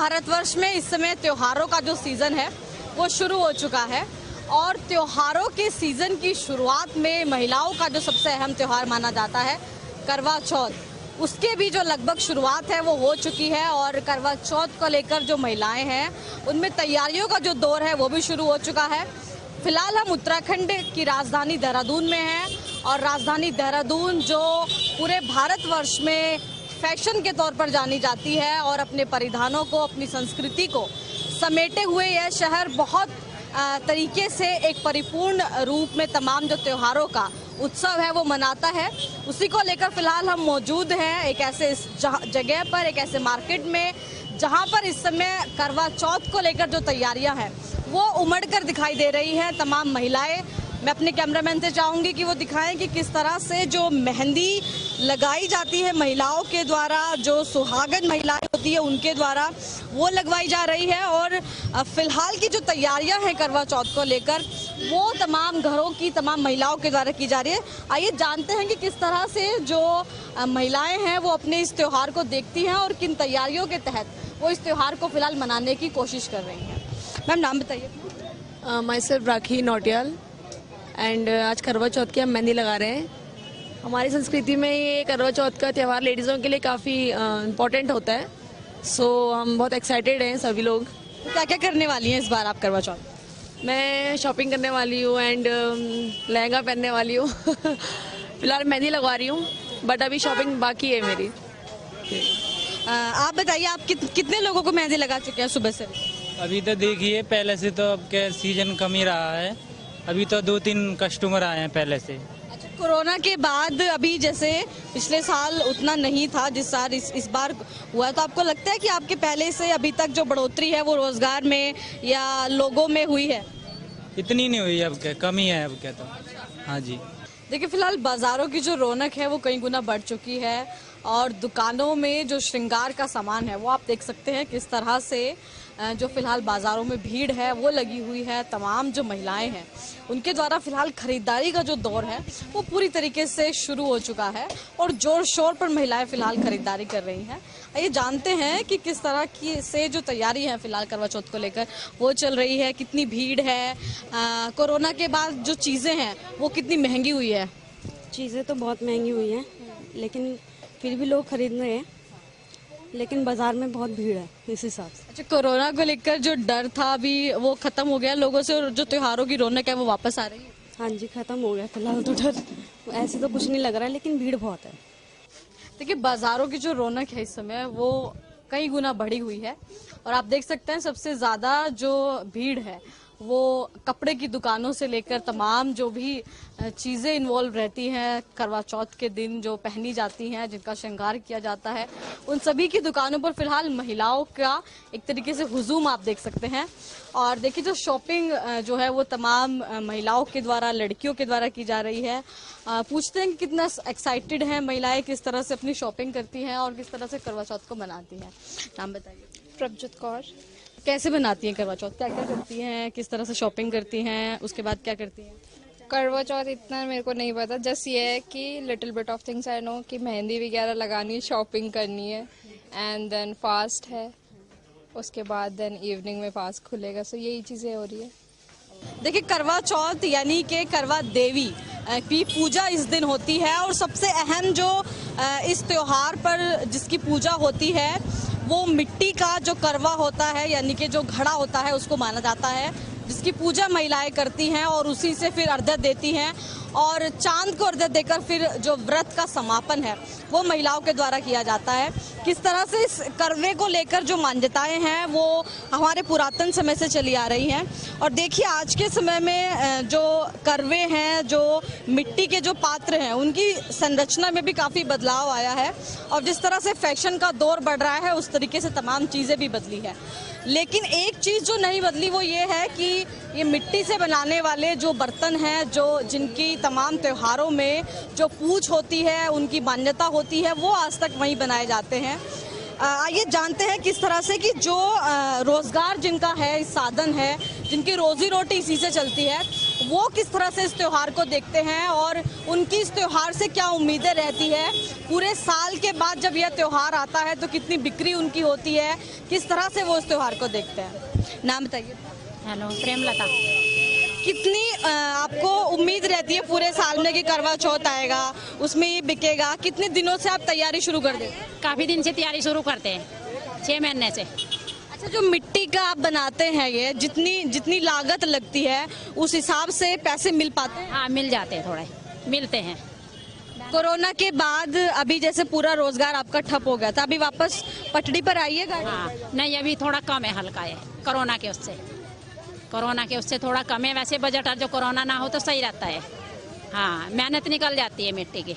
भारतवर्ष में इस समय त्योहारों का जो सीज़न है वो शुरू हो चुका है और त्योहारों के सीज़न की शुरुआत में महिलाओं का जो सबसे अहम त्यौहार माना जाता है करवा चौथ, उसके भी जो लगभग शुरुआत है वो हो चुकी है और करवा चौथ को लेकर जो महिलाएं हैं उनमें तैयारियों का जो दौर है वो भी शुरू हो चुका है। फिलहाल हम उत्तराखंड की राजधानी देहरादून में हैं और राजधानी देहरादून जो पूरे भारतवर्ष में फैशन के तौर पर जानी जाती है और अपने परिधानों को, अपनी संस्कृति को समेटे हुए यह शहर बहुत तरीके से एक परिपूर्ण रूप में तमाम जो त्योहारों का उत्सव है वो मनाता है। उसी को लेकर फिलहाल हम मौजूद हैं एक ऐसे जगह पर, एक ऐसे मार्केट में जहां पर इस समय करवा चौथ को लेकर जो तैयारियां हैं वो उमड़ कर दिखाई दे रही हैं। तमाम महिलाएं, मैं अपने कैमरामैन से चाहूँगी कि वो दिखाएं कि किस तरह से जो मेहंदी लगाई जाती है महिलाओं के द्वारा, जो सुहागन महिलाएं होती है उनके द्वारा वो लगवाई जा रही है और फिलहाल की जो तैयारियां हैं करवा चौथ को लेकर वो तमाम घरों की तमाम महिलाओं के द्वारा की जा रही है। आइए जानते हैं कि किस तरह से जो महिलाएं हैं वो अपने इस त्यौहार को देखती हैं और किन तैयारियों के तहत वो इस त्यौहार को फिलहाल मनाने की कोशिश कर रही हैं। मैम, नाम बताइए। My self rakhi Nautiyal and आज करवा चौथ की हम मेहंदी लगा रहे हैं। हमारी संस्कृति में ये करवा चौथ का त्यौहार लेडीज़ों के लिए काफ़ी इम्पोर्टेंट होता है। सो हम बहुत एक्साइटेड हैं सभी लोग। क्या क्या करने वाली हैं इस बार आप करवा चौथ? मैं शॉपिंग करने वाली हूँ एंड लहंगा पहनने वाली हूँ फिलहाल मेहंदी लगवा रही हूँ बट अभी शॉपिंग बाकी है मेरी। आप बताइए, आप कितने लोगों को मेहंदी लगा चुके हैं सुबह से? अभी तो देखिए, पहले से तो अब के सीजन कम ही रहा है। अभी तो 2-3 कस्टमर आए हैं पहले से। अच्छा, कोरोना के बाद अभी जैसे पिछले साल उतना नहीं था जिस साल इस बार हुआ है, तो आपको लगता है कि आपके पहले से अभी तक जो बढ़ोतरी है वो रोजगार में या लोगों में हुई है? इतनी नहीं हुई, अब क्या कम ही है अब क्या तो। हाँ जी, देखिए फिलहाल बाजारों की जो रौनक है वो कई गुना बढ़ चुकी है और दुकानों में जो श्रृंगार का सामान है वो आप देख सकते हैं किस तरह से जो फिलहाल बाज़ारों में भीड़ है वो लगी हुई है। तमाम जो महिलाएं हैं उनके द्वारा फिलहाल खरीदारी का जो दौर है वो पूरी तरीके से शुरू हो चुका है और जोर शोर पर महिलाएं फिलहाल खरीदारी कर रही हैं। ये जानते हैं कि किस तरह की से जो तैयारी है फिलहाल करवा चौथ को लेकर वो चल रही है, कितनी भीड़ है, कोरोना के बाद जो चीज़ें हैं वो कितनी महंगी हुई है। चीज़ें तो बहुत महंगी हुई हैं लेकिन फिर भी लोग खरीद रहे हैं, लेकिन बाजार में बहुत भीड़ है इस हिसाब से। अच्छा, कोरोना को लेकर जो डर था अभी वो खत्म हो गया लोगों से और जो त्योहारों की रौनक है वो वापस आ रही है? हाँ जी, खत्म हो गया फिलहाल तो डर। ऐसे तो कुछ नहीं लग रहा है लेकिन भीड़ बहुत है। देखिए बाजारों की जो रौनक है इस समय वो कई गुना बढ़ी हुई है और आप देख सकते हैं सबसे ज़्यादा जो भीड़ है वो कपड़े की दुकानों से लेकर तमाम जो भी चीज़ें इन्वॉल्व रहती हैं करवा चौथ के दिन जो पहनी जाती हैं, जिनका श्रृंगार किया जाता है, उन सभी की दुकानों पर फिलहाल महिलाओं का एक तरीके से हुजूम आप देख सकते हैं। और देखिए जो शॉपिंग जो है वो तमाम महिलाओं के द्वारा, लड़कियों के द्वारा की जा रही है। पूछते हैं कि कितना एक्साइटेड हैं महिलाएं, किस तरह से अपनी शॉपिंग करती हैं और किस तरह से करवा चौथ को मनाती हैं। नाम बताइए। प्रभजोत कौर। कैसे बनाती हैं करवा चौथ, क्या क्या करती हैं, किस तरह से शॉपिंग करती हैं, उसके बाद क्या करती हैं? करवा चौथ इतना मेरे को नहीं पता, जस्ट ये है कि little bit of things I know कि मेहंदी वगैरह लगानी है, शॉपिंग करनी है एंड देन फास्ट है, उसके बाद देन इवनिंग में फास्ट खुलेगा। सो यही चीज़ें हो रही है। देखिए करवा चौथ यानी कि करवा देवी की पूजा इस दिन होती है और सबसे अहम जो इस त्योहार पर जिसकी पूजा होती है वो मिट्टी का जो करवा होता है यानी कि जो घड़ा होता है उसको माना जाता है, जिसकी पूजा महिलाएं करती हैं और उसी से फिर अर्घ्य देती हैं और चांद को अर्घ्य देकर फिर जो व्रत का समापन है वो महिलाओं के द्वारा किया जाता है। किस तरह से इस करवे को लेकर जो मान्यताएं हैं वो हमारे पुरातन समय से चली आ रही हैं और देखिए आज के समय में जो करवे हैं, जो मिट्टी के जो पात्र हैं, उनकी संरचना में भी काफ़ी बदलाव आया है और जिस तरह से फैशन का दौर बढ़ रहा है उस तरीके से तमाम चीज़ें भी बदली है। लेकिन एक चीज़ जो नहीं बदली वो ये है कि ये मिट्टी से बनाने वाले जो बर्तन हैं, जो जिनकी तमाम त्योहारों में जो पूछ होती है, उनकी मान्यता होती है, वो आज तक वहीं बनाए जाते हैं। आइए जानते हैं किस तरह से कि जो रोज़गार जिनका है, साधन है, जिनकी रोजी रोटी इसी से चलती है, वो किस तरह से इस त्यौहार को देखते हैं और उनकी इस त्यौहार से क्या उम्मीदें रहती है। पूरे साल के बाद जब यह त्यौहार आता है तो कितनी बिक्री उनकी होती है, किस तरह से वो इस त्यौहार को देखते हैं। नाम बताइए। हेलो, प्रेमलता। कितनी आपको उम्मीद रहती है पूरे साल में कि करवा चौथ आएगा, उसमें ये बिकेगा? कितने दिनों से आप तैयारी शुरू कर देते हैं? काफ़ी दिन से तैयारी शुरू करते हैं, 6 महीने से। अच्छा, जो मिट्टी का आप बनाते हैं, ये जितनी लागत लगती है उस हिसाब से पैसे मिल पाते हैं? हाँ, मिल जाते हैं, थोड़े मिलते हैं। कोरोना के बाद अभी जैसे पूरा रोजगार आपका ठप हो गया था, अभी वापस पटड़ी पर आई है गाड़ी? हाँ, नहीं अभी थोड़ा कम है, हल्का है कोरोना के उससे थोड़ा कम है। वैसे बजट जो कोरोना ना हो तो सही रहता है। हाँ, मेहनत निकल जाती है मिट्टी की।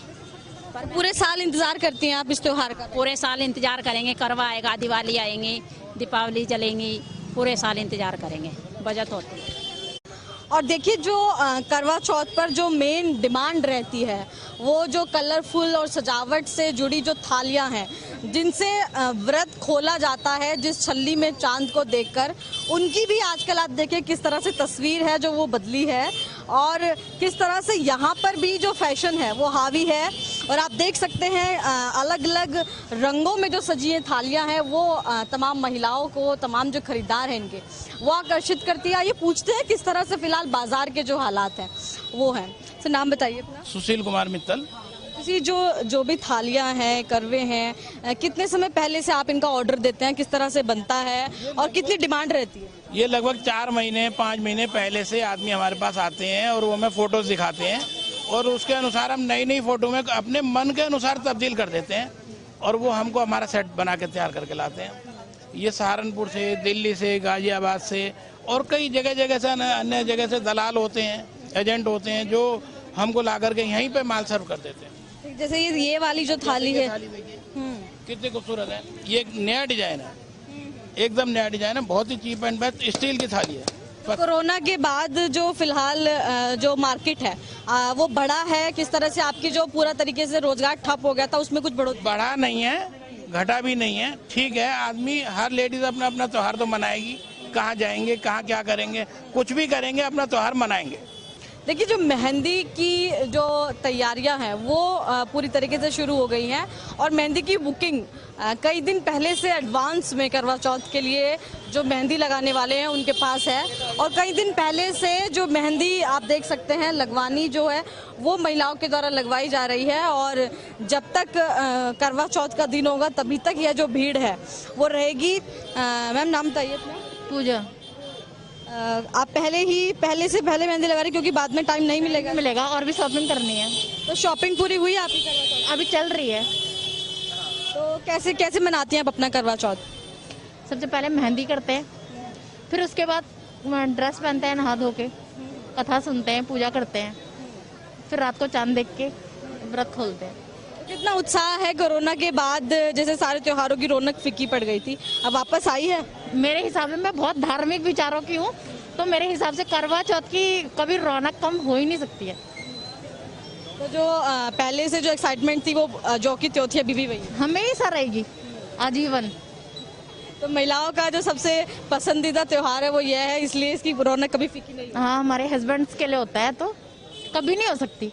पर पूरे साल इंतजार करती हैं आप इस त्योहार का? पूरे साल इंतजार करेंगे, करवा आएगा, दिवाली आएंगी, दीपावली चलेंगी, पूरे साल इंतजार करेंगे, बचत होती है। और देखिए, जो करवा चौथ पर जो मेन डिमांड रहती है वो जो कलरफुल और सजावट से जुड़ी जो थालियां हैं, जिनसे व्रत खोला जाता है, जिस छल्ली में चांद को देखकर, उनकी भी आजकल आप देखिए किस तरह से तस्वीर है जो वो बदली है और किस तरह से यहाँ पर भी जो फैशन है वो हावी है। और आप देख सकते हैं अलग अलग रंगों में जो सजी हैं थालियाँ हैं, वो तमाम महिलाओं को, तमाम जो खरीदार हैं इनके, वो आकर्षित करती है। ये पूछते हैं किस तरह से फिलहाल बाजार के जो हालात हैं वो हैं। सर, नाम बताइए अपना। सुशील कुमार मित्तल। जी, जो भी थालियां हैं, करवे हैं, कितने समय पहले से आप इनका ऑर्डर देते हैं, किस तरह से बनता है और कितनी डिमांड रहती है? ये लगभग 4 महीने 5 महीने पहले से आदमी हमारे पास आते हैं और वो हमें फोटोज दिखाते हैं और उसके अनुसार हम नई फोटो में अपने मन के अनुसार तब्दील कर देते हैं और वो हमको हमारा सेट बना के तैयार करके लाते हैं। ये सहारनपुर से, दिल्ली से, गाजियाबाद से और कई जगह से, अन्य जगह से दलाल होते हैं, एजेंट होते हैं जो हमको ला करके यहीं पे माल सर्व कर देते हैं। जैसे ये वाली जो थाली है, कितनी खूबसूरत है। ये एक नया डिजाइन है, एकदम नया डिजाइन है, बहुत ही चीप एंड बेस्ट स्टील की थाली है। कोरोना के बाद जो फिलहाल जो मार्केट है वो बढ़ा है, किस तरह से आपकी जो पूरा तरीके से रोजगार ठप हो गया था उसमें कुछ बढ़ा नहीं है, घटा भी नहीं है, ठीक है। आदमी, हर लेडीज अपना अपना त्योहार तो मनाएगी, कहाँ जाएंगे, कहाँ क्या करेंगे, कुछ भी करेंगे, अपना त्योहार मनाएंगे। देखिए, जो मेहंदी की जो तैयारियां हैं वो पूरी तरीके से शुरू हो गई हैं और मेहंदी की बुकिंग कई दिन पहले से एडवांस में करवा चौथ के लिए जो मेहंदी लगाने वाले हैं उनके पास है और कई दिन पहले से जो मेहंदी आप देख सकते हैं लगवानी जो है वो महिलाओं के द्वारा लगवाई जा रही है और जब तक करवा चौथ का दिन होगा तभी तक यह जो भीड़ है वो रहेगी। मैम, नाम बताइए अपना। पूजा। आप पहले से मेहंदी लगा रही क्योंकि बाद में टाइम नहीं मिलेगा और भी शॉपिंग करनी है, तो शॉपिंग पूरी हुई आपकी करवा चौथ? अभी चल रही है। तो कैसे मनाती हैं आप अपना करवा चौथ? सबसे पहले मेहंदी करते हैं, फिर उसके बाद ड्रेस पहनते हैं, नहा धो के कथा सुनते हैं, पूजा करते हैं, फिर रात को चांद देख के व्रत खोलते हैं। कितना उत्साह है कोरोना के बाद, जैसे सारे त्योहारों की रौनक फीकी पड़ गई थी, अब वापस आई है? मेरे हिसाब से, मैं बहुत धार्मिक विचारों की हूँ, तो मेरे हिसाब से करवा चौथ की कभी रौनक कम हो ही नहीं सकती है। तो जो पहले से जो एक्साइटमेंट थी वो जो की त्यों थी अभी भी वही हमेशा रहेगी, आजीवन। तो महिलाओं का जो सबसे पसंदीदा त्योहार है वो यह है, इसलिए इसकी रौनक कभी फीकी नहीं। हाँ, हमारे हस्बैंड्स के लिए होता है तो कभी नहीं हो सकती।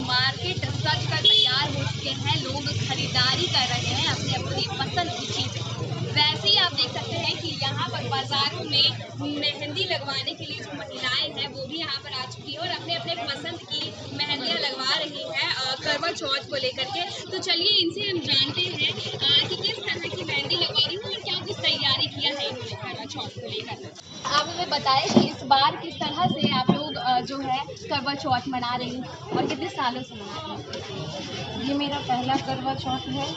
मार्केट सज कर तैयार हो चुके हैं, लोग खरीदारी कर रहे हैं अपनी अपनी पसंद की चीजें। वैसे ही आप देख सकते हैं कि यहाँ पर बाजारों में मेहंदी लगवाने के लिए जो महिलाएं हैं वो भी यहाँ पर आ चुकी है और अपने अपने पसंद की मेहंदियाँ लगवा रही हैं करवा चौथ को लेकर के। तो चलिए इनसे हम जानते हैं कि किस तरह की मेहंदी लगवा रही है और क्या कुछ तैयारी किया है इन्होंने करवा चौथ को लेकर। आप हमें बताएं कि इस बार किस तरह से आप लोग जो है करवा चौथ मना रही हैं और कितने सालों से मना रही हैं? ये मेरा पहला करवा चौथ है,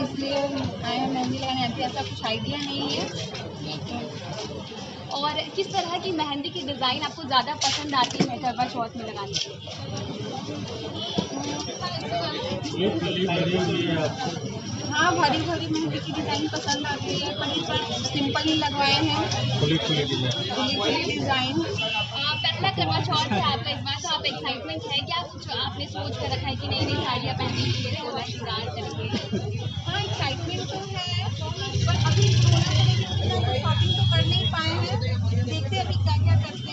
इसलिए आए हैं मेहंदी लगाने। अभी ऐसा कुछ आइडिया नहीं है। और किस तरह की मेहंदी की डिज़ाइन आपको ज़्यादा पसंद आती है करवा चौथ में लगाने के लिए? हाँ, भरी मेहंदी की डिज़ाइन पसंद आती है, पर इस बार सिंपल ही लगवाए हैं, खुली डिज़ाइन। पहला करवा चौथ है आपका इस बार, तो आप एक्साइटमेंट है क्या? कुछ आपने सोच कर रखा है कि नई साड़ियाँ पहनेंगे, सोलह श्रृंगार करेंगे? हाँ, एक्साइटमेंट तो है, पर अभी शॉपिंग तो कर नहीं पाए हैं। देखते हैं अभी क्या क्या करते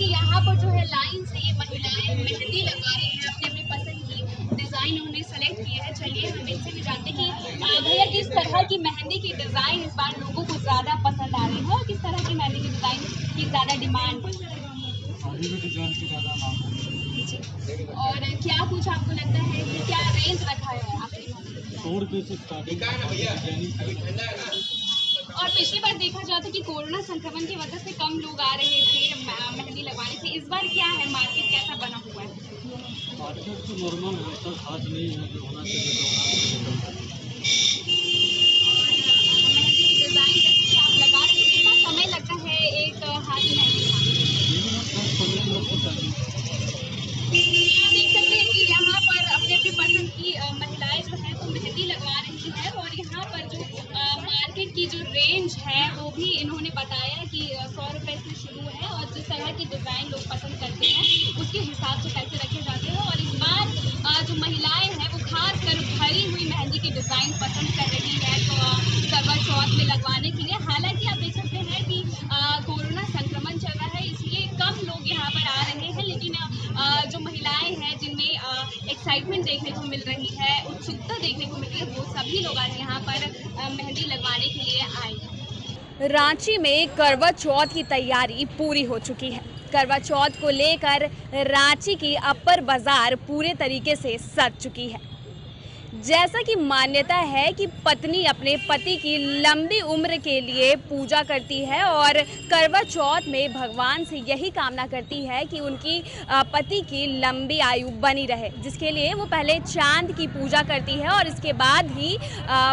कि यहाँ पर जो है लाइन से ये महिलाएं मेहंदी लगा रही हैं, अपने अपने पसंद की डिज़ाइन उन्होंने सेलेक्ट किया है। चलिए हम इनसे भी जानते हैं कि भैया किस तरह की मेहंदी की डिज़ाइन इस बार लोगों को ज़्यादा पसंद आ रही है और किस तरह की मेहंदी की डिज़ाइन की ज़्यादा डिमांड है? और क्या कुछ आपको लगता है कि क्या रेंज रखा है आपने? 100 रुपये से स्टार्टिंग। और पिछली बार देखा जाता कि कोरोना संक्रमण की वजह से कम लोग आ रहे थे मेहंदी लगवाने से, इस बार क्या है मार्केट कैसा बना हुआ है? मार्केट तो नॉर्मल है, इतना खास नहीं है, जो होना चाहिए तो मेहंदी की डिज़ाइन जैसे कि आप लगा रहे हैं, कितना समय लगता है एक हाथ में मेहंदी लगाने? देख सकते हैं कि यहाँ पर अपने अपने पसंद की महिलाएं जो है वो मेहंदी लगवा रही है और यहाँ पर जो मार्केट की जो रेंज है वो भी इन्होंने बताया कि 100 रुपये से शुरू है और जिस तरह की डिज़ाइन लोग पसंद करते हैं उसके हिसाब से पैसे रखे जाते हैं। और इस बार जो महिलाएं हैं वो खास कर भरी हुई मेहंदी की डिज़ाइन पसंद कर रही है तो करवा चौथ में लगवाने के लिए। हालांकि आप देख सकते हैं कि कोरोना संक्रमण चल रहा है इसलिए कम लोग यहाँ पर आ रहे हैं, लेकिन जो महिलाएं हैं जिनमें एक्साइटमेंट देखने को मिल रही है, उत्सुकता देखने को मिल रही है, वो सभी लोग आज यहाँ पर मेहंदी लगवाने के लिए आए। रांची में करवा चौथ की तैयारी पूरी हो चुकी है। करवा चौथ को लेकर रांची की अपर बाजार पूरे तरीके से सज चुकी है। जैसा कि मान्यता है कि पत्नी अपने पति की लंबी उम्र के लिए पूजा करती है और करवा चौथ में भगवान से यही कामना करती है कि उनकी पति की लंबी आयु बनी रहे, जिसके लिए वो पहले चांद की पूजा करती है और इसके बाद ही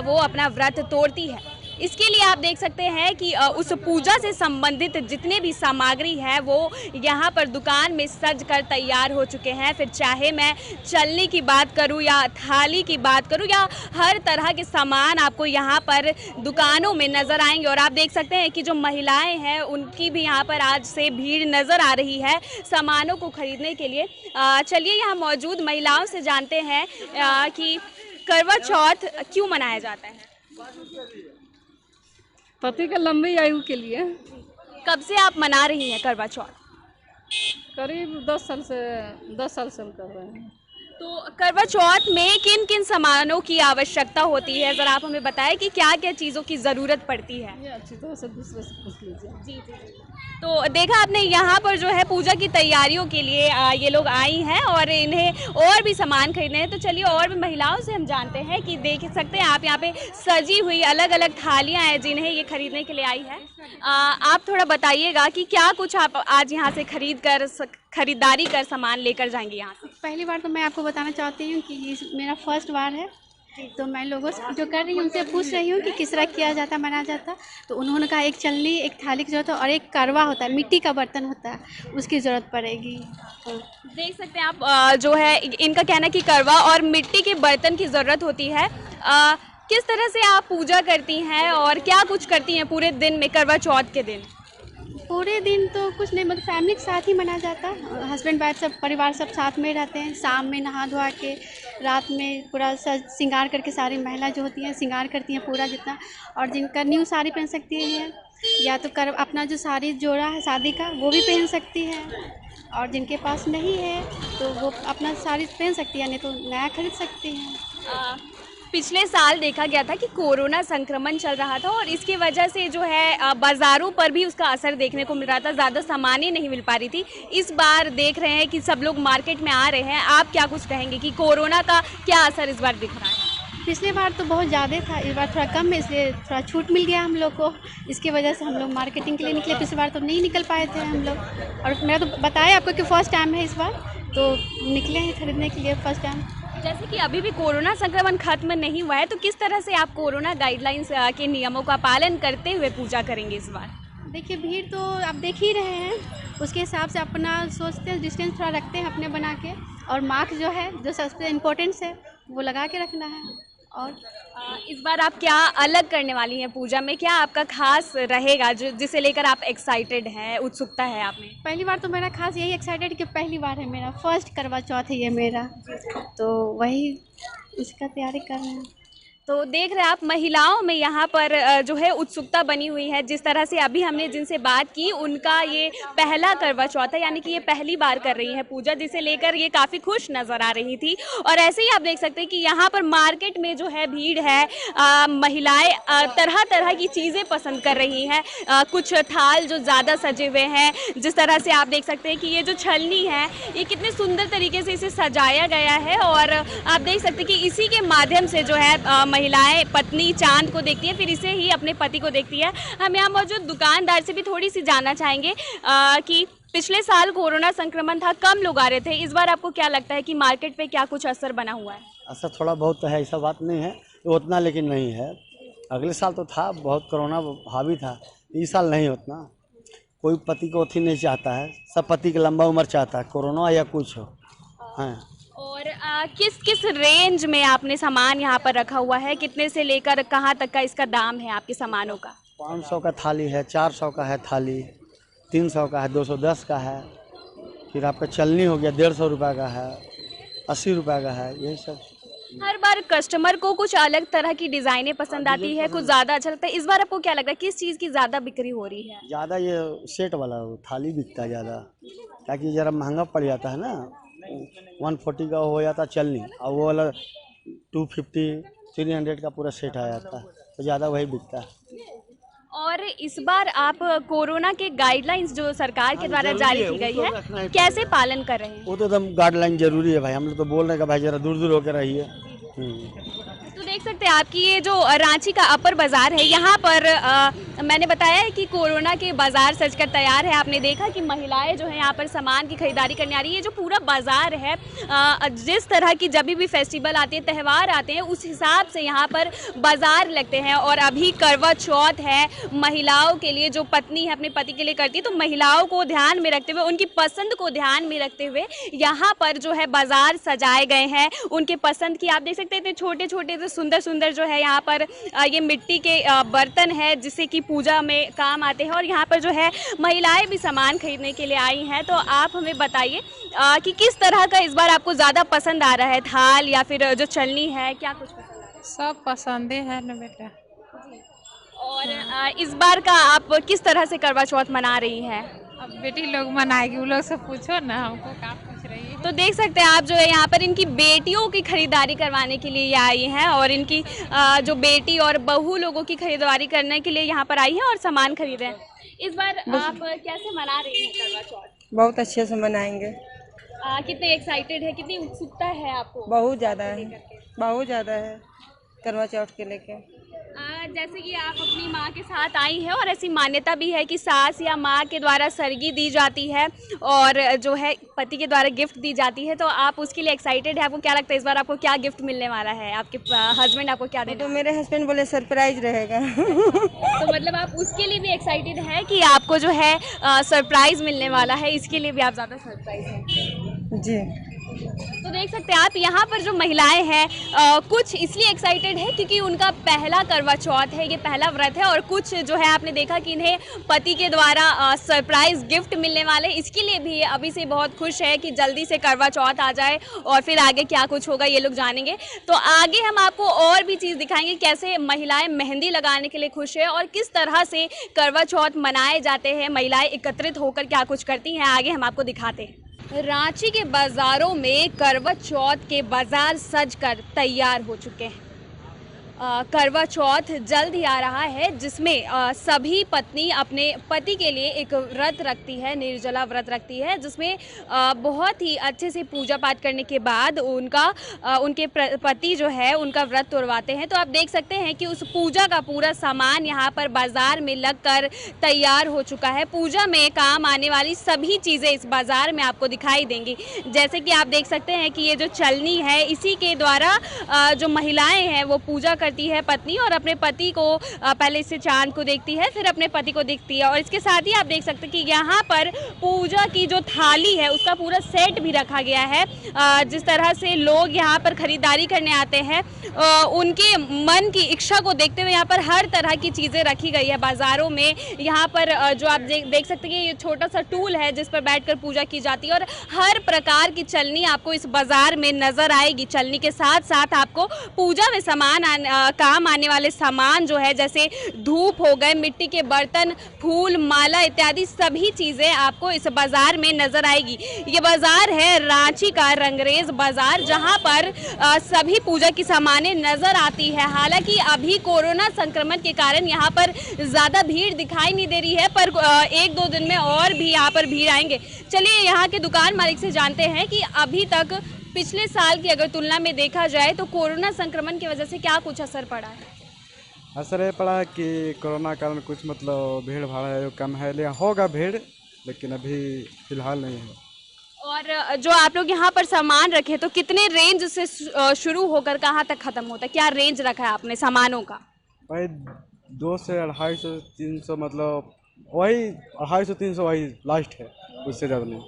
वो अपना व्रत तोड़ती है। इसके लिए आप देख सकते हैं कि उस पूजा से संबंधित जितने भी सामग्री है वो यहाँ पर दुकान में सज कर तैयार हो चुके हैं। फिर चाहे मैं चलनी की बात करूँ या थाली की बात करूँ या हर तरह के सामान आपको यहाँ पर दुकानों में नज़र आएंगे। और आप देख सकते हैं कि जो महिलाएं हैं उनकी भी यहाँ पर आज से भीड़ नज़र आ रही है सामानों को खरीदने के लिए। चलिए यहाँ मौजूद महिलाओं से जानते हैं कि करवा चौथ क्यों मनाया जाता है। पति के लंबी आयु के लिए। कब से आप मना रही हैं करवा चौथ? करीब 10 साल से हम कर रहे हैं। तो करवा चौथ में किन किन सामानों की आवश्यकता होती है, ज़रा आप हमें बताएं कि क्या क्या चीज़ों की ज़रूरत पड़ती है। ये अच्छी तरह से दूसरे से पूछ लीजिए। जी। तो देखा आपने यहाँ पर जो है पूजा की तैयारियों के लिए ये लोग आई हैं और इन्हें और भी सामान खरीदने हैं। तो चलिए और भी महिलाओं से हम जानते हैं कि देख सकते हैं आप यहाँ पे सजी हुई अलग अलग थालियाँ हैं जिन्हें ये खरीदने के लिए आई है। आप थोड़ा बताइएगा कि क्या कुछ आप आज यहाँ से खरीदारी कर सामान लेकर जाएंगी यहाँ से। पहली बार तो मैं आपको बताना चाहती हूँ कि ये मेरा फर्स्ट बार है, तो मैं लोगों से जो कर रही हूँ उनसे पूछ रही हूँ कि किस तरह किया जाता मनाया जाता। तो उन्होंने कहा एक चलनी, एक थाली की ज़रूरत है और एक करवा होता है, मिट्टी का बर्तन होता है, उसकी ज़रूरत पड़ेगी। तो देख सकते हैं आप जो है इनका कहना है कि करवा और मिट्टी के बर्तन की ज़रूरत होती है। किस तरह से आप पूजा करती हैं और क्या कुछ करती हैं पूरे दिन में करवा चौथ के दिन? पूरे दिन तो कुछ नहीं, मतलब फैमिली के साथ ही मनाया जाता है। हस्बैंड वाइफ सब परिवार सब साथ में रहते हैं। शाम में नहा धोआ के रात में पूरा श्रृंगार करके सारी महिला जो होती हैं श्रृंगार करती हैं पूरा जितना। और जिनका न्यू साड़ी पहन सकती है या तो अपना जो साड़ी जोड़ा है शादी का वो भी पहन सकती है, और जिनके पास नहीं है तो वो अपना साड़ी पहन सकती है, नहीं तो नया खरीद सकती हैं। पिछले साल देखा गया था कि कोरोना संक्रमण चल रहा था और इसकी वजह से जो है बाज़ारों पर भी उसका असर देखने को मिल रहा था, ज़्यादा सामान ही नहीं मिल पा रही थी। इस बार देख रहे हैं कि सब लोग मार्केट में आ रहे हैं, आप क्या कुछ कहेंगे कि कोरोना का क्या असर इस बार दिख रहा है? पिछले बार तो बहुत ज़्यादा था, इस बार थोड़ा कम है, इसलिए थोड़ा छूट मिल गया हम लोग को। इसकी वजह से हम लोग मार्केटिंग के लिए निकले। पिछली बार तो नहीं निकल पाए थे हम लोग, और मेरा तो बताया आपको कि फ़र्स्ट टाइम है इस बार, तो निकले हैं खरीदने के लिए फ़र्स्ट टाइम। जैसे कि अभी भी कोरोना संक्रमण खत्म नहीं हुआ है, तो किस तरह से आप कोरोना गाइडलाइंस के नियमों का पालन करते हुए पूजा करेंगे इस बार? देखिए भीड़ तो आप देख ही रहे हैं, उसके हिसाब से अपना सोचते हैं, डिस्टेंस थोड़ा रखते हैं अपने बना के, और मास्क जो है जो सबसे इम्पोर्टेंट है वो लगा के रखना है। और इस बार आप क्या अलग करने वाली हैं पूजा में, क्या आपका खास रहेगा जो जिसे लेकर आप एक्साइटेड हैं, उत्सुकता है आप में? पहली बार तो मेरा खास यही एक्साइटेड कि पहली बार है, मेरा फर्स्ट करवा चौथ है ये मेरा, तो वही इसका तैयारी कर रहे हैं। तो देख रहे हैं आप महिलाओं में यहाँ पर जो है उत्सुकता बनी हुई है। जिस तरह से अभी हमने जिनसे बात की उनका ये पहला करवा चौथ है, यानी कि ये पहली बार कर रही है पूजा, जिसे लेकर ये काफ़ी खुश नज़र आ रही थी। और ऐसे ही आप देख सकते हैं कि यहाँ पर मार्केट में जो है भीड़ है, महिलाएं तरह तरह की चीज़ें पसंद कर रही हैं। कुछ थाल जो ज़्यादा सजे हुए हैं, जिस तरह से आप देख सकते हैं कि ये जो छलनी है ये कितने सुंदर तरीके से इसे सजाया गया है। और आप देख सकते हैं कि इसी के माध्यम से जो है महिलाएं पत्नी चांद को देखती है, फिर इसे ही अपने पति को देखती है। हम यहाँ मौजूद दुकानदार से भी थोड़ी सी जानना चाहेंगे कि पिछले साल कोरोना संक्रमण था, कम लोग आ रहे थे, इस बार आपको क्या लगता है कि मार्केट पे क्या कुछ असर बना हुआ है? असर थोड़ा बहुत है, ऐसा बात नहीं है, उतना लेकिन नहीं है। अगले साल तो था, बहुत कोरोना हावी था, इस साल नहीं उतना। कोई पति को अथी नहीं चाहता है, सब पति की लंबा उम्र चाहता है, कोरोना या कुछ हो। हाँ। और किस किस रेंज में आपने सामान यहाँ पर रखा हुआ है, कितने से लेकर कहाँ तक का इसका दाम है आपके सामानों का? 500 का थाली है, 400 का है थाली, 300 का है, 210 का है, फिर आपका चलनी हो गया 150 रुपये का है, 80 रुपये का है, यही सब। हर बार कस्टमर को कुछ अलग तरह की डिज़ाइनें पसंद आती है, कुछ ज़्यादा अच्छा लगता है। इस बार आपको क्या लगता है किस चीज़ की ज़्यादा बिक्री हो रही है? ज़्यादा ये सेट वाला थाली बिकता है ज़्यादा, ताकि ज़रा महंगा पड़ जाता है ना, 140 का हो जाता चलनी, और वो वाला 250 300 का पूरा सेट आ जाता है, तो ज़्यादा वही बिकता है। और इस बार आप कोरोना के गाइडलाइंस जो सरकार के द्वारा जारी की गई है, कैसे पालन कर रहे हैं? वो तो एकदम गाइडलाइन जरूरी है भाई, हम लोग तो बोल रहे हैं कि भाई जरा दूर दूर होकर रहिए। तो देख सकते हैं आपकी ये जो रांची का अपर बाजार है, यहाँ पर मैंने बताया है कि कोरोना के बाजार सजकर तैयार है। आपने देखा कि महिलाएं जो है यहाँ पर सामान की खरीदारी करने आ रही है। ये जो पूरा बाजार है, जिस तरह की जब भी फेस्टिवल आते हैं, त्यौहार आते हैं, उस हिसाब से यहाँ पर बाजार लगते हैं। और अभी करवा चौथ है, महिलाओं के लिए, जो पत्नी है अपने पति के लिए करती है, तो महिलाओं को ध्यान में रखते हुए, उनकी पसंद को ध्यान में रखते हुए यहाँ पर जो है बाजार सजाए गए हैं उनके पसंद की। आप देख सकते हैं इतने छोटे छोटे सुंदर सुंदर जो है यहाँ पर ये मिट्टी के बर्तन है, जिससे कि पूजा में काम आते हैं। और यहाँ पर जो है महिलाएं भी सामान खरीदने के लिए आई हैं। तो आप हमें बताइए कि किस तरह का इस बार आपको ज़्यादा पसंद आ रहा है, थाल या फिर जो चलनी है, क्या कुछ पसंद आ रहा है? सब पसंद है ना बेटा। और इस बार का आप किस तरह से करवा चौथ मना रही हैं? अब बेटी लोग मनाएगी, वो लोग से पूछो ना, हमको क्या पूछ रही है। तो देख सकते हैं आप जो है यहाँ पर इनकी बेटियों की खरीदारी करवाने के लिए आई हैं, और इनकी जो बेटी और बहू लोगों की खरीदारी करने के लिए यहाँ पर आई हैं और सामान खरीद रहे हैं। इस बार आप कैसे मना रही हैं करवा चौथ? बहुत अच्छे से मनाएंगे। कितने एक्साइटेड है, कितनी उत्सुकता है आपको? बहुत ज़्यादा है, बहुत ज़्यादा है करवा चौथ के लेके। जैसे कि आप अपनी माँ के साथ आई हैं, और ऐसी मान्यता भी है कि सास या माँ के द्वारा सरगी दी जाती है और जो है पति के द्वारा गिफ्ट दी जाती है, तो आप उसके लिए एक्साइटेड है। आपको क्या लगता है इस बार आपको क्या गिफ्ट मिलने वाला है? आपके हस्बैंड आपको क्या देंगे? तो मेरे हस्बैंड बोले सरप्राइज रहेगा। तो मतलब आप उसके लिए भी एक्साइटेड है कि आपको जो है सरप्राइज मिलने वाला है, इसके लिए भी आप ज़्यादा सरप्राइज हैं? जी। तो देख सकते हैं आप यहाँ पर जो महिलाएं हैं कुछ इसलिए एक्साइटेड है क्योंकि उनका पहला करवा चौथ है, ये पहला व्रत है। और कुछ जो है आपने देखा कि इन्हें पति के द्वारा सरप्राइज गिफ्ट मिलने वाले, इसके लिए भी अभी से बहुत खुश है कि जल्दी से करवा चौथ आ जाए, और फिर आगे क्या कुछ होगा ये लोग जानेंगे। तो आगे हम आपको और भी चीज़ दिखाएंगे, कैसे महिलाएं मेहंदी लगाने के लिए खुश है और किस तरह से करवा चौथ मनाए जाते हैं, महिलाएं एकत्रित होकर क्या कुछ करती हैं, आगे हम आपको दिखाते हैं। रांची के बाज़ारों में करवा चौथ के बाज़ार सजकर तैयार हो चुके हैं। करवा चौथ जल्द ही आ रहा है, जिसमें सभी पत्नी अपने पति के लिए एक व्रत रखती है, निर्जला व्रत रखती है, जिसमें बहुत ही अच्छे से पूजा पाठ करने के बाद उनके पति जो है उनका व्रत तोड़वाते हैं। तो आप देख सकते हैं कि उस पूजा का पूरा सामान यहाँ पर बाज़ार में लगकर तैयार हो चुका है। पूजा में काम आने वाली सभी चीज़ें इस बाज़ार में आपको दिखाई देंगी। जैसे कि आप देख सकते हैं कि ये जो चलनी है, इसी के द्वारा जो महिलाएँ हैं वो पूजा करती है पत्नी, और अपने पति को पहले इससे चांद को देखती है, फिर अपने पति को देखती है। और इसके साथ ही आप देख सकते हैं कि यहाँ पर पूजा की जो थाली है उसका पूरा सेट भी रखा गया है। जिस तरह से लोग यहाँ पर खरीदारी करने आते हैं, उनके मन की इच्छा को देखते हुए यहाँ पर हर तरह की चीज़ें रखी गई है बाज़ारों में। यहाँ पर जो आप देख सकते हैं ये छोटा सा टूल है जिस पर बैठकर पूजा की जाती है, और हर प्रकार की चलनी आपको इस बाज़ार में नज़र आएगी। चलनी के साथ साथ आपको पूजा में सामान काम आने वाले सामान जो है, जैसे धूप हो गए, मिट्टी के बर्तन, फूल माला इत्यादि सभी चीज़ें आपको इस बाज़ार में नज़र आएगी। ये बाज़ार है रांची का रंगरेज बाज़ार, जहां पर सभी पूजा की सामानें नज़र आती है। हालांकि अभी कोरोना संक्रमण के कारण यहाँ पर ज़्यादा भीड़ दिखाई नहीं दे रही है, पर 1-2 दिन में और भी यहाँ पर भीड़ आएंगे। चलिए यहाँ के दुकान मालिक से जानते हैं कि अभी तक पिछले साल की अगर तुलना में देखा जाए तो कोरोना संक्रमण की वजह से क्या कुछ असर पड़ा है? असर ये पड़ा है कि कोरोना के कारण कुछ मतलब भीड़ भाड़ है कम है, लेकिन होगा भीड़, लेकिन अभी फिलहाल नहीं है। और जो आप लोग यहाँ पर सामान रखे तो कितने रेंज से शुरू होकर कहाँ तक खत्म होता है? क्या रेंज रखा है आपने सामानों का? भाई 200 से 250 300, मतलब वही 250 300 वही लास्ट है, उससे ज़्यादा नहीं।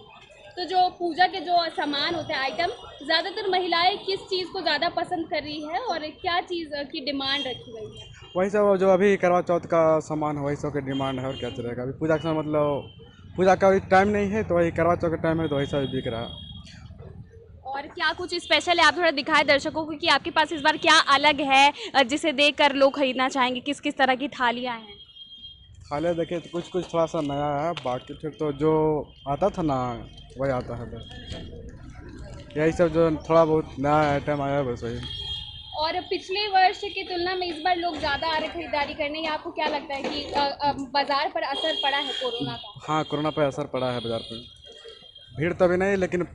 तो जो पूजा के जो सामान होते हैं, आइटम, ज़्यादातर महिलाएं किस चीज़ को ज़्यादा पसंद कर रही है और क्या चीज़ की डिमांड रखी गई है? वही सब जो अभी करवा चौथ का सामान है वही सब की डिमांड है, और क्या चलेगा। अभी पूजा का मतलब पूजा का टाइम नहीं है तो वही करवा चौथ का टाइम है तो वही सब बिक रहा है। और क्या कुछ स्पेशल है, आप थोड़ा दिखाएं दर्शकों को कि आपके पास इस बार क्या अलग है जिसे देखकर लोग खरीदना चाहेंगे? किस किस तरह की थालियाँ हैं? थालियाँ देखिए तो कुछ कुछ थोड़ा सा नया है, बाकी फिर तो जो आता था ना वही आता है बस। यही सब जो थोड़ा बहुत नया आइटम आया है बस वही। और पिछले वर्ष की तुलना में इस बार लोग ज़्यादा आ रहे खरीदारी करने, या आपको क्या लगता है कि बाजार पर असर पड़ा है कोरोना का? हाँ, कोरोना पर असर पड़ा है बाजार पर। भीड़ तो अभी नहीं, लेकिन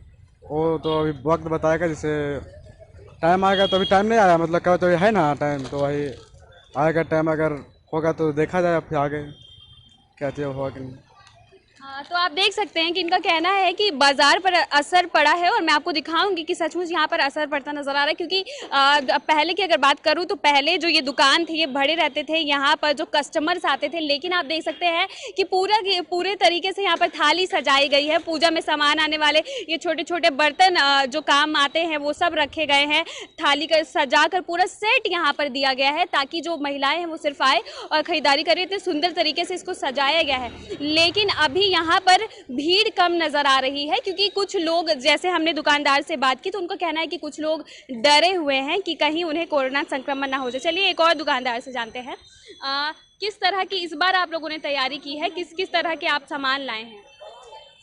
वो तो अभी वक्त बताएगा, जैसे टाइम आएगा तो अभी टाइम नहीं आया, मतलब क्या तो है ना टाइम, तो वही आएगा टाइम, अगर होगा तो देखा जाए फिर आगे क्या चीज़ होगा कि नहीं। तो आप देख सकते हैं कि इनका कहना है कि बाजार पर असर पड़ा है, और मैं आपको दिखाऊंगी कि सचमुच यहाँ पर असर पड़ता नजर आ रहा है। क्योंकि पहले की अगर बात करूँ तो पहले जो ये दुकान थी ये भरे रहते थे, यहाँ पर जो कस्टमर्स आते थे, लेकिन आप देख सकते हैं कि पूरे तरीके से यहाँ पर थाली सजाई गई है। पूजा में सामान आने वाले ये छोटे छोटे बर्तन जो काम आते हैं वो सब रखे गए हैं, थाली का सजा कर पूरा सेट यहाँ पर दिया गया है, ताकि जो महिलाएं हैं वो सिर्फ आए और खरीदारी करें। इतने सुंदर तरीके से इसको सजाया गया है, लेकिन अभी यहाँ पर भीड़ कम नजर आ रही है, क्योंकि कुछ लोग, जैसे हमने दुकानदार से बात की तो उनका कहना है कि कुछ लोग डरे हुए हैं कि कहीं उन्हें कोरोना संक्रमण ना हो जाए। चलिए एक और दुकानदार से जानते हैं किस तरह की इस बार आप लोगों ने तैयारी की है, किस किस तरह के आप सामान लाए हैं?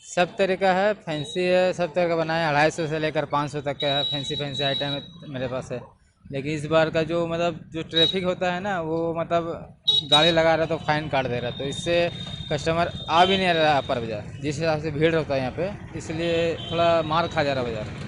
सब तरह का है, फैंसी है, सब तरह का बना है। 250 से लेकर 500 तक का है, फैंसी आइटम मेरे पास है। लेकिन इस बार का जो मतलब जो ट्रैफिक होता है ना, वो मतलब गाड़ी लगा रहा तो फाइन काट दे रहा, तो इससे कस्टमर आ भी नहीं रहा अपर बाजार, जिस हिसाब से भीड़ होता है यहाँ पे, इसलिए थोड़ा मार खा जा रहा बाजार।